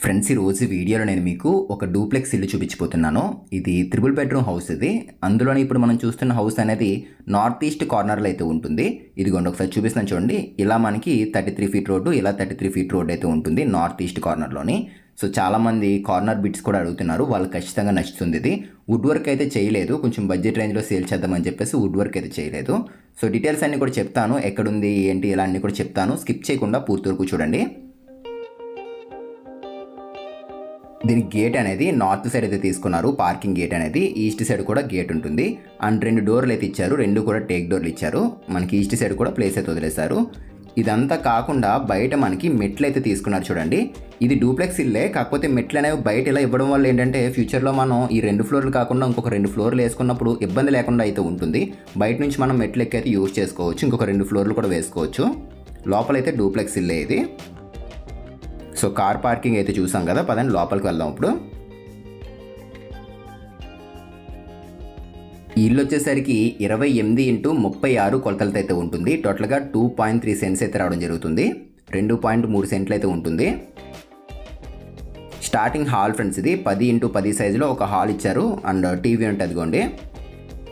Friends, ఈరోజు వీడియోలో నేను మీకు ఒక డూప్లెక్స్ ఇల్లు చూపించిపోతున్నాను. ఇది త్రిబుల్ బెడ్రూమ్ హౌస్. అందులోనే ఇప్పుడు మనం చూస్తున్న హౌస్ అనేది నార్త్ ఈస్ట్ కార్నర్లో అయితే ఉంటుంది. ఇదిగోండి, ఒకసారి చూపిస్తున్నాను చూడండి. ఇలా మనకి 33 ఫీట్ రోడ్డు, ఇలా 33 ఫీట్ రోడ్ అయితే ఉంటుంది నార్త్ ఈస్ట్ కార్నర్లోని. సో చాలామంది కార్నర్ బిట్స్ కూడా అడుగుతున్నారు, వాళ్ళకి ఖచ్చితంగా నచ్చుతుంది. ఇది వుడ్ వర్క్ అయితే చేయలేదు, కొంచెం బడ్జెట్ రేంజ్లో సేల్ చేద్దామని చెప్పేసి వుడ్ వర్క్ అయితే చేయలేదు. సో డీటెయిల్స్ అన్నీ కూడా చెప్తాను, ఎక్కడుంది ఏంటి ఇలా అన్నీ కూడా చెప్తాను. స్కిప్ చేయకుండా పూర్తి వరకు చూడండి. దీని గేట్ అనేది నార్త్ సైడ్ అయితే తీసుకున్నారు. పార్కింగ్ గేట్ అనేది ఈస్ట్ సైడ్ కూడా గేట్ ఉంటుంది. అండ్ 2 డోర్లు అయితే ఇచ్చారు, 2 కూడా టేక్ డోర్లు ఇచ్చారు. మనకి ఈస్ట్ సైడ్ కూడా ప్లేస్ అయితే వదిలేశారు. ఇదంతా కాకుండా బయట మనకి మెట్లు అయితే తీసుకున్నారు చూడండి. ఇది డూప్లెక్స్ ఇల్లే, కాకపోతే మెట్లు అనేవి బయట ఇలా ఇవ్వడం వల్ల ఏంటంటే ఫ్యూచర్లో మనం ఈ 2 ఫ్లోర్లు కాకుండా ఇంకొక 2 ఫ్లోర్లు వేసుకున్నప్పుడు ఇబ్బంది లేకుండా అయితే ఉంటుంది. బయట నుంచి మనం మెట్లు ఎక్కి అయితే యూజ్ చేసుకోవచ్చు, ఇంకొక 2 ఫ్లోర్లు కూడా వేసుకోవచ్చు. లోపలైతే డూప్లెక్స్ ఇల్లే ఇది. సో కార్ పార్కింగ్ అయితే చూసాం కదా, పదండి లోపలికి వెళ్దాం. ఇప్పుడు ఈ ఇల్లు వచ్చేసరికి 28x36 కొలతలతో అయితే ఉంటుంది. టోటల్గా 2.3 సెంట్స్ అయితే రావడం జరుగుతుంది. 2.3 సెంట్లు అయితే ఉంటుంది. స్టార్టింగ్ హాల్ ఫ్రెండ్స్, ఇది 10x10 సైజులో ఒక హాల్ ఇచ్చారు. అండ్ టీవీ ఉంటుంది, అదిగోండి.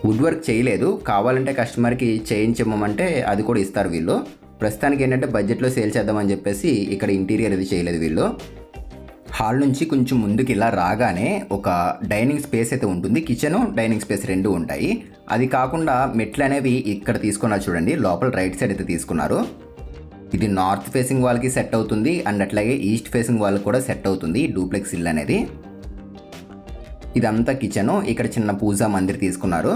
వుడ్ వర్క్ చేయలేదు, కావాలంటే కస్టమర్కి చేయించమంటే అది కూడా ఇస్తారు వీళ్ళు. ప్రస్తుతానికి ఏంటంటే బడ్జెట్లో సేల్ చేద్దామని చెప్పేసి ఇక్కడ ఇంటీరియర్ అది చేయలేదు వీళ్ళు. హాల్ నుంచి కొంచెం ముందుకు ఇలా రాగానే ఒక డైనింగ్ స్పేస్ అయితే ఉంటుంది. కిచెన్, డైనింగ్ స్పేస్ 2 ఉంటాయి. అది కాకుండా మెట్లు అనేవి ఇక్కడ తీసుకున్నారు చూడండి, లోపల రైట్ సైడ్ అయితే తీసుకున్నారు. ఇది నార్త్ ఫేసింగ్ వాళ్ళకి సెట్ అవుతుంది, అండ్ అట్లాగే ఈస్ట్ ఫేసింగ్ వాళ్ళకి కూడా సెట్ అవుతుంది డూప్లెక్స్ ఇల్లు అనేది. ఇదంతా కిచెను, ఇక్కడ చిన్న పూజా మందిర్ తీసుకున్నారు.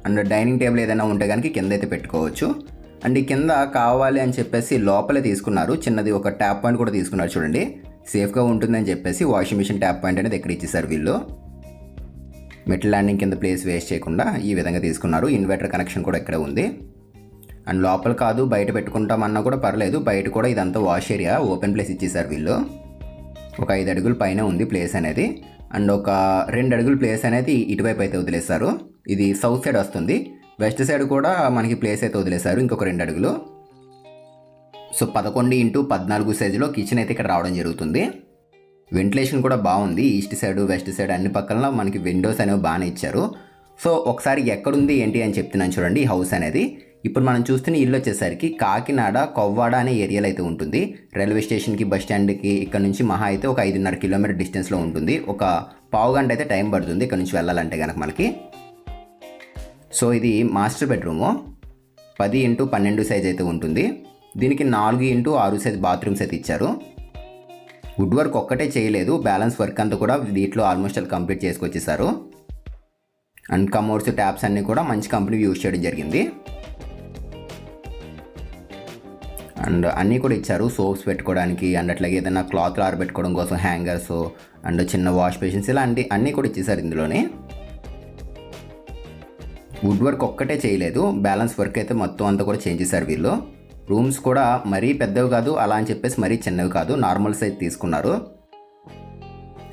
అండ్ డైనింగ్ టేబుల్ ఏదైనా ఉంటే కనుక కింద అయితే పెట్టుకోవచ్చు. అండ్ ఈ కింద కావాలి అని చెప్పేసి లోపలే తీసుకున్నారు, చిన్నది ఒక ట్యాప్ పాయింట్ కూడా తీసుకున్నారు చూడండి. సేఫ్గా ఉంటుందని చెప్పేసి వాషింగ్ మిషన్ ట్యాప్ పాయింట్ అనేది ఎక్కడ ఇచ్చేసారు వీళ్ళు. మెటల్ ల్యాండింగ్ కింద ప్లేస్ వేస్ట్ చేయకుండా ఈ విధంగా తీసుకున్నారు. ఇన్వర్టర్ కనెక్షన్ కూడా ఇక్కడ ఉంది. అండ్ లోపల కాదు బయట పెట్టుకుంటామన్నా కూడా పర్లేదు, బయట కూడా ఇదంతా వాష్ ఏరియా ఓపెన్ ప్లేస్ ఇచ్చేసారు వీళ్ళు. ఒక 5 అడుగుల పైన ఉంది ప్లేస్ అనేది. అండ్ ఒక 2 అడుగుల ప్లేస్ అనేది ఇటువైపు అయితే వదిలేస్తారు. ఇది సౌత్ సైడ్ వస్తుంది. వెస్ట్ సైడ్ కూడా మనకి ప్లేస్ అయితే వదిలేశారు, ఇంకొక 2 అడుగులు. సో 11x14 సైజులో కిచెన్ అయితే ఇక్కడ రావడం జరుగుతుంది. వెంటిలేషన్ కూడా బాగుంది. ఈస్ట్ సైడ్, వెస్ట్ సైడ్ అన్ని పక్కన మనకి విండోస్ అనేవి బాగానే ఇచ్చారు. సో ఒకసారి ఎక్కడుంది ఏంటి అని చెప్తున్నాను చూడండి. ఈ హౌస్ అనేది ఇప్పుడు మనం చూస్తున్న ఇల్లు వచ్చేసరికి కాకినాడ కొవ్వాడ అనే ఏరియాలో అయితే ఉంటుంది. రైల్వే స్టేషన్కి, బస్ స్టాండ్కి ఇక్కడ నుంచి మహా అయితే ఒక 5.5 కిలోమీటర్ డిస్టెన్స్లో ఉంటుంది. ఒక పావు గంట అయితే టైం పడుతుంది ఇక్కడ నుంచి వెళ్ళాలంటే కనుక మనకి. సో ఇది మాస్టర్ బెడ్రూము, 10x12 సైజ్ అయితే ఉంటుంది. దీనికి 4x6 సైజ్ బాత్రూమ్స్ అయితే ఇచ్చారు. వుడ్ వర్క్ ఒక్కటే చేయలేదు, బ్యాలెన్స్ వర్క్ అంతా కూడా వీటిలో ఆల్మోస్ట్ అది కంప్లీట్ చేసుకొచ్చేసారు. అండ్ కమోడ్స్, ట్యాప్స్ అన్నీ కూడా మంచి కంపెనీ యూజ్ చేయడం జరిగింది. అండ్ అన్నీ కూడా ఇచ్చారు, సోప్స్ పెట్టుకోవడానికి, అండ్ అట్లాగే ఏదైనా క్లాత్లు ఆరబెట్టుకోవడం కోసం హ్యాంగర్స్, అండ్ చిన్న వాష్ బేసిన్స్, ఇలా అన్నీ కూడా ఇచ్చేసారు ఇందులోనే. వుడ్ వర్క్ ఒక్కటే చేయలేదు, బ్యాలెన్స్ వర్క్ అయితే మొత్తం అంతా కూడా చేంజ్ చేశారు వీళ్ళు. రూమ్స్ కూడా మరీ పెద్దవి కాదు, అలా అని చెప్పేసి మరీ చిన్నవి కాదు, నార్మల్ సైజ్ తీసుకున్నారు.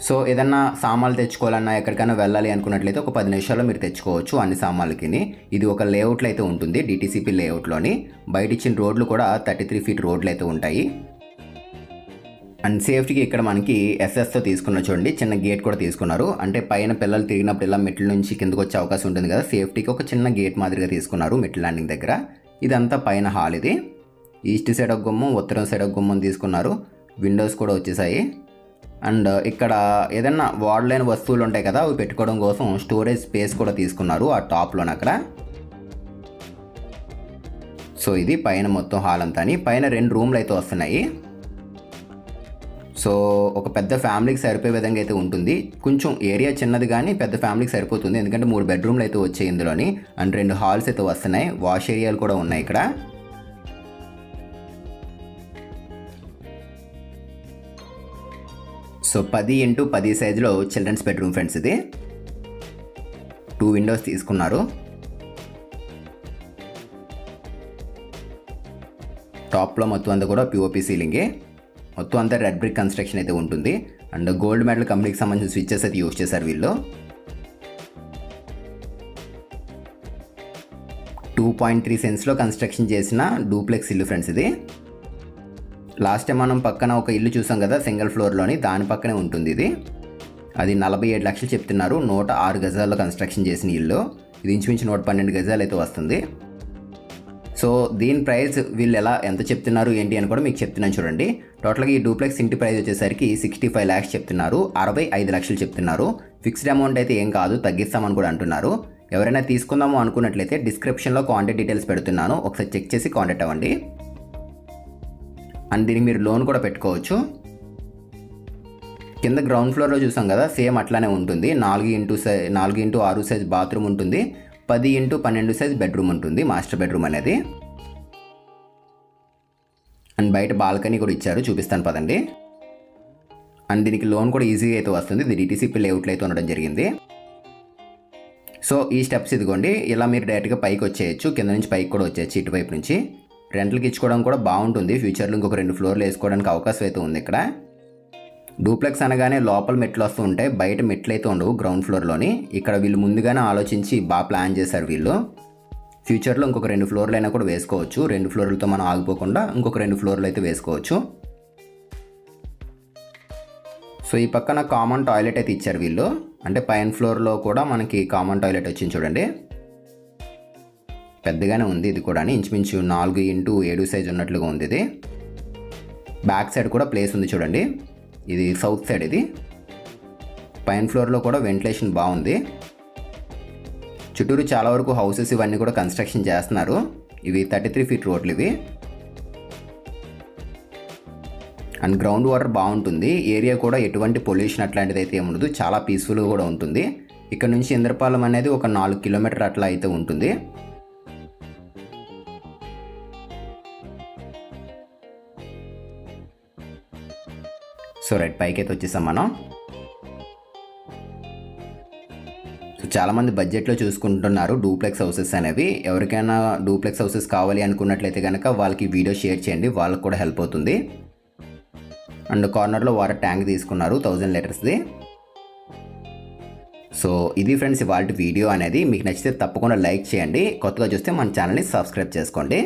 సో ఏదన్నా సామాన్లు తెచ్చుకోవాలన్నా, ఎక్కడికైనా వెళ్ళాలి అనుకున్నట్లయితే ఒక 10 నిమిషాల్లో మీరు తెచ్చుకోవచ్చు అన్ని సామాన్లకి. ఇది ఒక లేఅవుట్లో అయితే ఉంటుంది, డిటీసీపీ లేఅవుట్లోని. బయట ఇచ్చిన రోడ్లు కూడా 33 ఫీట్ రోడ్లు అయితే ఉంటాయి. అండ్ సేఫ్టీకి ఇక్కడ మనకి ఎస్ఎస్తో తీసుకున్న చూడండి, చిన్న గేట్ కూడా తీసుకున్నారు. అంటే పైన పిల్లలు తిరిగినప్పుడు ఇలా మెట్ల నుంచి కిందకు వచ్చే అవకాశం ఉంటుంది కదా, సేఫ్టీకి ఒక చిన్న గేట్ మాదిరిగా తీసుకున్నారు మెట్ల ల్యాండింగ్ దగ్గర. ఇదంతా పైన హాల్. ఇది ఈస్ట్ సైడ్ ఒక గుమ్మం, ఉత్తరం సైడ్ ఒక గుమ్మం తీసుకున్నారు. విండోస్ కూడా వచ్చేసాయి. అండ్ ఇక్కడ ఏదైనా వాడలేని వస్తువులు ఉంటాయి కదా, అవి పెట్టుకోవడం కోసం స్టోరేజ్ స్పేస్ కూడా తీసుకున్నారు ఆ టాప్లోని అక్కడ. సో ఇది పైన మొత్తం హాల్ అంతా. పైన 2 రూమ్లు అయితే వస్తున్నాయి. సో ఒక పెద్ద ఫ్యామిలీకి సరిపోయే విధంగా అయితే ఉంటుంది. కొంచెం ఏరియా చిన్నది కానీ పెద్ద ఫ్యామిలీకి సరిపోతుంది, ఎందుకంటే 3 బెడ్రూమ్లు అయితే వచ్చాయి ఇందులోని. అండ్ 2 హాల్స్ అయితే వస్తున్నాయి, వాష్ ఏరియాలు కూడా ఉన్నాయి ఇక్కడ. సో 10x10 సైజులో చిల్డ్రన్స్ బెడ్రూమ్ ఫ్రెండ్స్. ఇది 2 విండోస్ తీసుకున్నారు. టాప్లో మొత్తం అంతా కూడా పిఓపి సీలింగే, మొత్తం అంతా రెడ్ బ్రిక్ కన్స్ట్రక్షన్ అయితే ఉంటుంది. అండ్ గోల్డ్ మెడల్ కంపెనీకి సంబంధించిన స్విచ్చెస్ అయితే యూజ్ చేశారు వీళ్ళు. 2.3 సెంట్స్లో కన్స్ట్రక్షన్ చేసిన డూప్లెక్స్ ఇల్లు ఫ్రెండ్స్ ఇది. లాస్ట్ టైం మనం పక్కన ఒక ఇల్లు చూసాం కదా సింగిల్ ఫ్లోర్లోని, దాని పక్కనే ఉంటుంది ఇది. అది 47 లక్షలు చెప్తున్నారు. 106 గజాల్లో కన్స్ట్రక్షన్ చేసిన ఇల్లు. ఇది ఇంచుమించు 112 గజాలు అయితే వస్తుంది. సో దీని ప్రైస్ వీళ్ళు ఎంత చెప్తున్నారు ఏంటి అని కూడా మీకు చెప్తున్నాను చూడండి. టోటల్గా ఈ డూప్లెక్స్ ఇంటి ప్రైస్ వచ్చేసరికి 65 lakhs చెప్తున్నారు. 65 లక్షలు చెప్తున్నారు. ఫిక్స్డ్ అమౌంట్ అయితే ఏం కాదు, తగ్గిస్తామని కూడా అంటున్నారు. ఎవరైనా తీసుకుందాము అనుకున్నట్లయితే డిస్క్రిప్షన్లో కాంటాక్ట్ డీటెయిల్స్ పెడుతున్నాను, ఒకసారి చెక్ చేసి కాంటాక్ట్ అవ్వండి. అండ్ దీనికి మీరు లోన్ కూడా పెట్టుకోవచ్చు. కింద గ్రౌండ్ ఫ్లోర్లో చూసాం కదా, సేమ్ అట్లానే ఉంటుంది. 4x6 సైజ్ బాత్రూమ్ ఉంటుంది. 10x12 సైజ్ బెడ్రూమ్ ఉంటుంది, మాస్టర్ బెడ్రూమ్ అనేది. అండ్ బయట బాల్కనీ కూడా ఇచ్చారు, చూపిస్తాను పదండి. అండ్ దీనికి లోన్ కూడా ఈజీగా అయితే వస్తుంది. ఇది డిటీసీపీ లేఅవుట్లో అయితే ఉండడం జరిగింది. సో ఈ స్టెప్స్ ఇదిగోండి, ఇలా మీరు డైరెక్ట్గా పైకి వచ్చేయచ్చు. కింద నుంచి పైకి కూడా వచ్చేయచ్చు, ఇటువైపు నుంచి. రెంట్లకి ఇచ్చుకోవడం కూడా బాగుంటుంది. ఫ్యూచర్లో ఇంకొక 2 ఫ్లోర్లు వేసుకోవడానికి అవకాశం అయితే ఉంది ఇక్కడ. డూప్లెక్స్ అనగానే లోపల మెట్లు వస్తూ ఉంటాయి, బయట మెట్లు అయితే ఉండవు గ్రౌండ్ ఫ్లోర్లోని. ఇక్కడ వీళ్ళు ముందుగానే ఆలోచించి బాగా ప్లాన్ చేశారు వీళ్ళు. ఫ్యూచర్లో ఇంకొక 2 ఫ్లోర్లు అయినా కూడా వేసుకోవచ్చు. 2 ఫ్లోర్లతో మనం ఆగిపోకుండా ఇంకొక 2 ఫ్లోర్లు అయితే వేసుకోవచ్చు. సో ఈ పక్కన కామన్ టాయిలెట్ అయితే ఇచ్చారు వీళ్ళు. అంటే పైన ఫ్లోర్లో కూడా మనకి కామన్ టాయిలెట్ వచ్చింది చూడండి. పెద్దగానే ఉంది ఇది కూడా, ఇంచుమించు 4x7 సైజ్ ఉన్నట్లుగా ఉంది ఇది. బ్యాక్ సైడ్ కూడా ప్లేస్ ఉంది చూడండి. ఇది సౌత్ సైడ్ ఇది. పైన ఫ్లోర్లో కూడా వెంటిలేషన్ బాగుంది. చుట్టూరు చాలా వరకు హౌసెస్ ఇవన్నీ కూడా కన్స్ట్రక్షన్ చేస్తున్నారు. ఇవి 33 feet రోడ్లు ఇవి. అండ్ గ్రౌండ్ వాటర్ బాగుంటుంది. ఏరియా కూడా ఎటువంటి పొల్యూషన్ అట్లాంటిది అయితే ఏముండదు, చాలా పీస్ఫుల్గా కూడా ఉంటుంది. ఇక్కడ నుంచి ఇంద్రపాలెం అనేది ఒక 4 kilometers అట్లా అయితే ఉంటుంది. సో రైట్, పైకి అయితే వచ్చేసాం మనం. సో చాలామంది బడ్జెట్లో చూసుకుంటున్నారు డూప్లెక్స్ హౌసెస్ అనేవి. ఎవరికైనా డూప్లెక్స్ హౌసెస్ కావాలి అనుకున్నట్లయితే కనుక వాళ్ళకి వీడియో షేర్ చేయండి, వాళ్ళకి కూడా హెల్ప్ అవుతుంది. అండ్ కార్నర్లో వాటర్ ట్యాంక్ తీసుకున్నారు 1000 లీటర్స్ది. సో ఇది ఫ్రెండ్స్ ఇవాళ వీడియో అనేది. మీకు నచ్చితే తప్పకుండా లైక్ చేయండి. కొత్తగా చూస్తే మన ఛానల్ని సబ్స్క్రైబ్ చేసుకోండి.